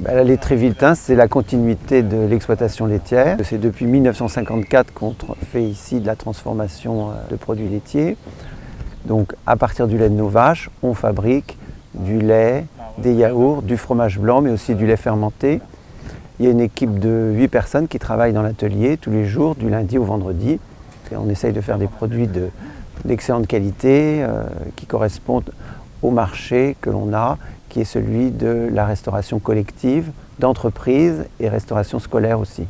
La laiterie Villetins, c'est la continuité de l'exploitation laitière. C'est depuis 1954 qu'on fait ici de la transformation de produits laitiers. Donc à partir du lait de nos vaches, on fabrique du lait, des yaourts, du fromage blanc, mais aussi du lait fermenté. Il y a une équipe de 8 personnes qui travaillent dans l'atelier tous les jours, du lundi au vendredi. Et on essaye de faire des produits d'excellente qualité qui correspondent au marché que l'on a, qui est celui de la restauration collective, d'entreprise et restauration scolaire aussi.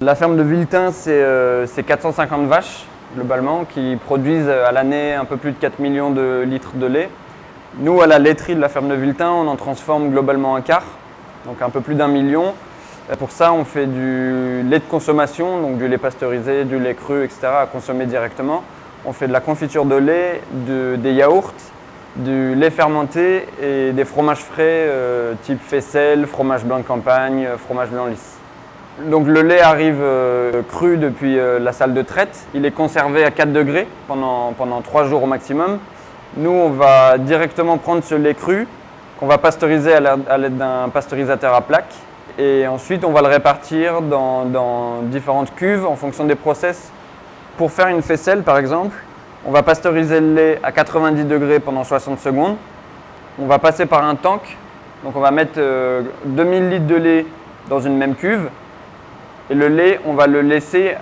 La ferme de Villetins, c'est 450 vaches globalement qui produisent à l'année un peu plus de 4 millions de litres de lait. Nous, à la laiterie de la ferme de Villetins, on en transforme globalement un quart, donc un peu plus d'1 million. Pour ça, on fait du lait de consommation, donc du lait pasteurisé, du lait cru, etc. à consommer directement. On fait de la confiture de lait, des yaourts, du lait fermenté et des fromages frais type faisselle, fromage blanc de campagne, fromage blanc lisse. Donc le lait arrive cru depuis la salle de traite. Il est conservé à 4 degrés pendant 3 jours au maximum. Nous, on va directement prendre ce lait cru qu'on va pasteuriser à l'aide d'un pasteurisateur à plaques. Et ensuite, on va le répartir dans différentes cuves en fonction des process. Pour faire une faisselle, par exemple, on va pasteuriser le lait à 90 degrés pendant 60 secondes. On va passer par un tank. Donc on va mettre 2000 litres de lait dans une même cuve. Et le lait, on va le laisser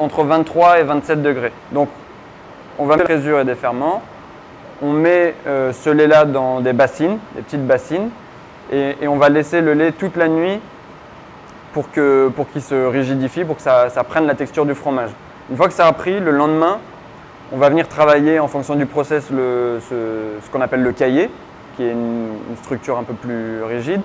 entre 23 et 27 degrés. Donc on va mettre des présures et des ferments. On met ce lait-là dans des bassines, des petites bassines. Et on va laisser le lait toute la nuit pour qu'il se rigidifie, pour que ça prenne la texture du fromage. Une fois que ça a pris, le lendemain, on va venir travailler en fonction du process ce qu'on appelle le cahier, qui est une structure un peu plus rigide.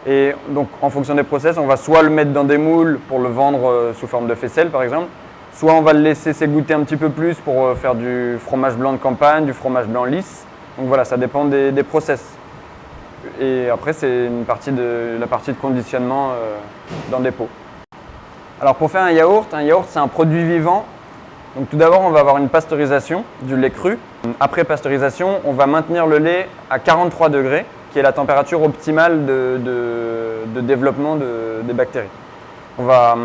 Et donc en fonction des process, on va soit le mettre dans des moules pour le vendre sous forme de faisselle par exemple, soit on va le laisser s'égoutter un petit peu plus pour faire du fromage blanc de campagne, du fromage blanc lisse. Donc voilà, ça dépend des process. Et après, c'est la partie de conditionnement dans des pots. Alors pour faire un yaourt c'est un produit vivant. Donc tout d'abord, on va avoir une pasteurisation du lait cru. Après pasteurisation, on va maintenir le lait à 43 degrés, qui est la température optimale de développement des bactéries. On va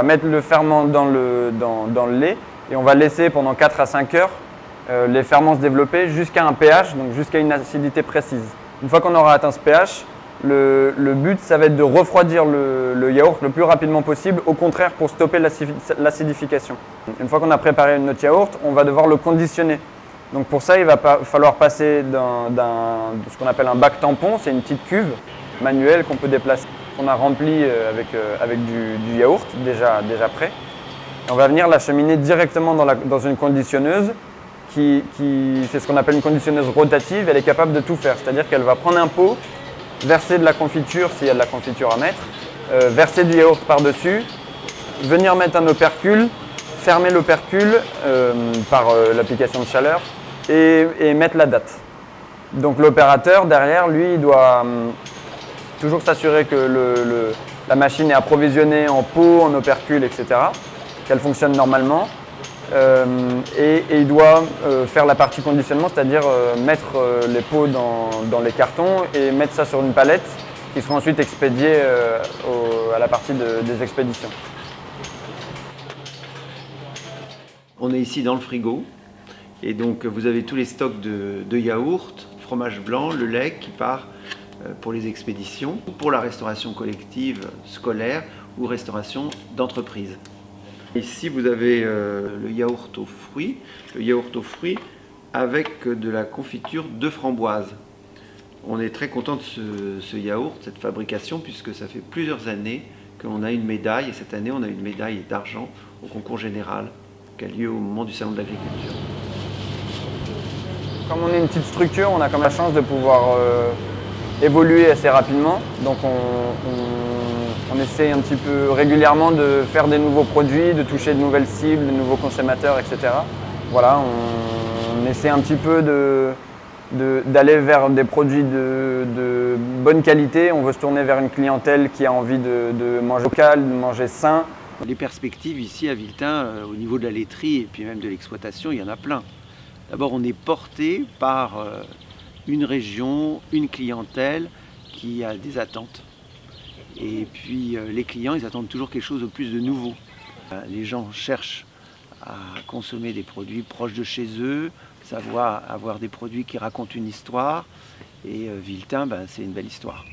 mettre le ferment dans le lait et on va laisser pendant 4 à 5 heures les ferments se développer jusqu'à un pH, donc jusqu'à une acidité précise. Une fois qu'on aura atteint ce pH, le but, ça va être de refroidir le yaourt le plus rapidement possible, au contraire pour stopper l'acidification. Une fois qu'on a préparé notre yaourt, on va devoir le conditionner. Donc pour ça, il va falloir passer de ce qu'on appelle un bac tampon, c'est une petite cuve manuelle qu'on peut déplacer, qu'on a remplie avec du yaourt déjà prêt. Et on va venir l'acheminer directement dans une conditionneuse c'est ce qu'on appelle une conditionneuse rotative. Elle est capable de tout faire, c'est-à-dire qu'elle va prendre un pot, verser de la confiture s'il y a de la confiture à mettre, verser du yaourt par-dessus, venir mettre un opercule, fermer l'opercule par l'application de chaleur et mettre la date. Donc l'opérateur derrière, lui, il doit toujours s'assurer que la machine est approvisionnée en pot, en opercule, etc., qu'elle fonctionne normalement. Et il doit faire la partie conditionnement, c'est-à-dire mettre les pots dans les cartons et mettre ça sur une palette qui sera ensuite expédiée à la partie des expéditions. On est ici dans le frigo et donc vous avez tous les stocks de yaourt, fromage blanc, le lait qui part pour les expéditions, pour la restauration collective scolaire ou restauration d'entreprise. Ici, vous avez le yaourt aux fruits avec de la confiture de framboise. On est très content de ce yaourt, cette fabrication, puisque ça fait plusieurs années qu'on a une médaille, et cette année, on a une médaille d'argent au concours général qui a lieu au moment du Salon de l'Agriculture. Comme on est une petite structure, on a comme la chance de pouvoir évoluer assez rapidement. Donc on essaie un petit peu régulièrement de faire des nouveaux produits, de toucher de nouvelles cibles, de nouveaux consommateurs, etc. Voilà, on essaie un petit peu d'aller vers des produits de bonne qualité. On veut se tourner vers une clientèle qui a envie de manger local, de manger sain. Les perspectives ici à Villetins, au niveau de la laiterie et puis même de l'exploitation, il y en a plein. D'abord, on est porté par une région, une clientèle qui a des attentes. Et puis les clients, ils attendent toujours quelque chose de plus de nouveau. Les gens cherchent à consommer des produits proches de chez eux, savoir avoir des produits qui racontent une histoire. Et Villetin, c'est une belle histoire.